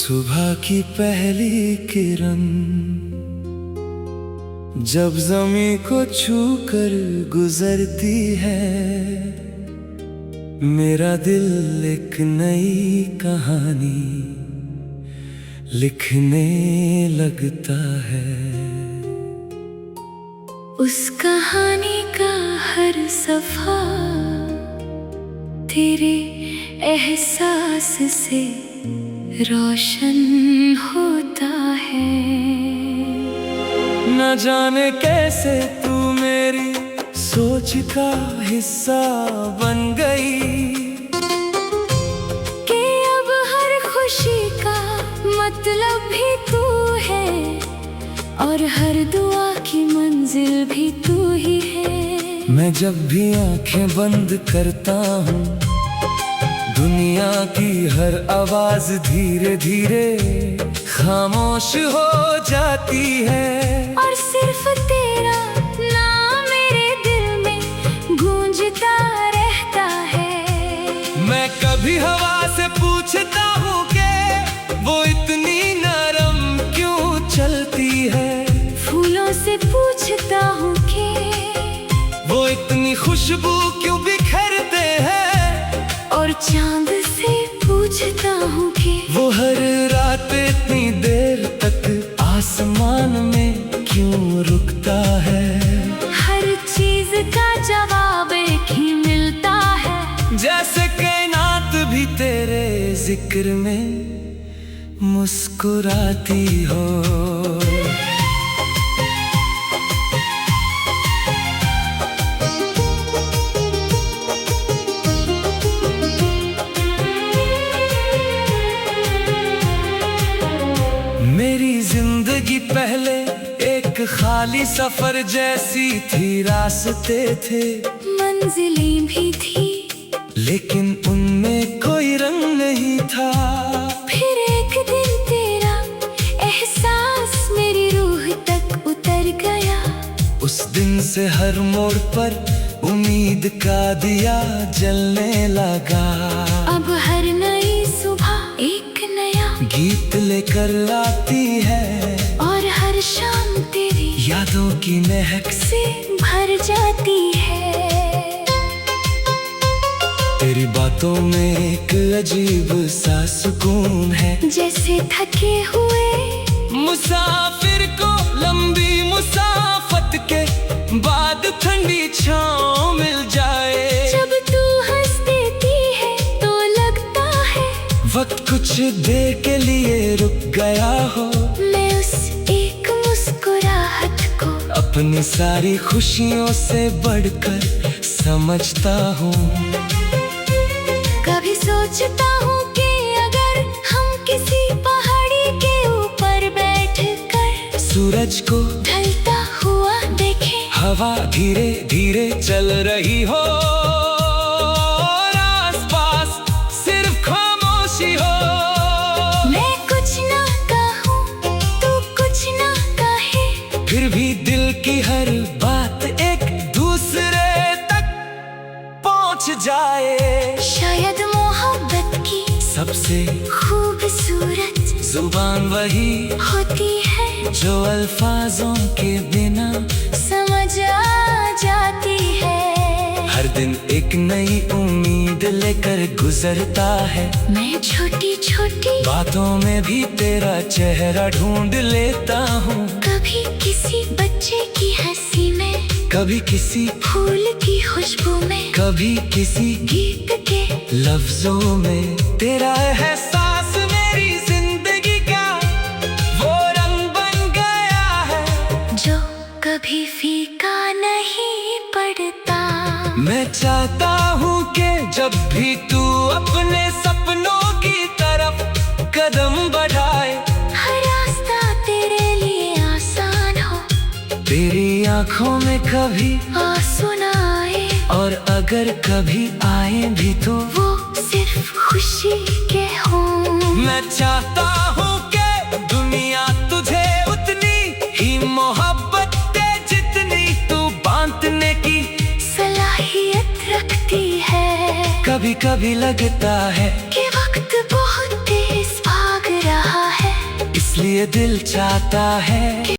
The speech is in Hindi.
सुबह की पहली किरण जब ज़मीं को छूकर गुजरती है, मेरा दिल एक नई कहानी लिखने लगता है। उस कहानी का हर सफ़ा तेरे एहसास से रोशन होता है। न जाने कैसे तू मेरी सोच का हिस्सा बन गई कि अब हर खुशी का मतलब भी तू है और हर दुआ की मंजिल भी तू ही है। मैं जब भी आंखें बंद करता हूँ, दुनिया की हर आवाज धीरे धीरे खामोश हो जाती है और सिर्फ तेरा नाम मेरे दिल में गूंजता रहता है। मैं कभी हवा से पूछता हूँ कि वो इतनी नरम क्यों चलती है, फूलों से पूछता हूँ कि वो इतनी खुशबू क्यों बिखरते हैं, और चांद से पूछता हूँ कि वो हर रात इतनी देर तक आसमान में क्यों रुकता है। हर चीज का जवाब एक ही मिलता है, जैसे कायनात भी तेरे जिक्र में मुस्कुराती हो। मेरी जिंदगी पहले एक खाली सफर जैसी थी, रास्ते थे मंजिलें भी थी, लेकिन उनमें कोई रंग नहीं था। फिर एक दिन तेरा एहसास मेरी रूह तक उतर गया। उस दिन से हर मोड़ पर उम्मीद का दिया जलने लगा। अब हर नई सुबह एक नया गीत लेकर आती है और हर शाम तेरी यादों की महक से भर जाती है। तेरी बातों में एक अजीब सा सुकून है, जैसे थके हुए मुसाफिर को लंबी मुसाफत के बाद ठंडी छांव मिल जाए। जब तू हंस देती है तो लगता है वक्त कुछ देर के लिए रुक गया हो। मैं उस एक मुस्कुराहट को अपनी सारी खुशियों से बढ़कर समझता हूँ। कभी सोचता हूँ कि अगर हम किसी पहाड़ी के ऊपर बैठकर सूरज को ढलता हुआ देखें, हवा धीरे धीरे चल रही हो और आसपास सिर्फ खामोशी हो। मैं कुछ ना कहूँ तू कुछ ना कहे, फिर भी दिल की हर बात एक दूसरे तक पहुँच जाए। शायद मोहब्बत की सबसे खूबसूरत जुबान वही होती है जो अल्फाजों के बिना समझ आ जाती है। हर दिन एक नई उम्मीद लेकर गुजरता है। मैं छोटी छोटी बातों में भी तेरा चेहरा ढूंढ लेता हूँ। कभी किसी बच्चे की हंसी में, कभी किसी फूल की खुशबू में, कभी किसी गीत के लफ्जों में। तेरा एहसास मेरी जिंदगी का वो रंग बन गया है जो कभी फीका नहीं पड़ता। मैं चाहता हूँ कि जब भी तू अपने सपनों की तरफ कदम बढ़ाए, हर रास्ता तेरे लिए आसान हो, तेरी आंखों में कभी आंसू ना आए, और अगर कभी आए भी तो वो सिर्फ खुशी के हों। मैं चाहता हूँ कि दुनिया तुझे उतनी ही मोहब्बत दे जितनी तू बांटने की सलाहियत रखती है। कभी कभी लगता है कि वक्त बहुत तेज भाग रहा इसलिए दिल चाहता है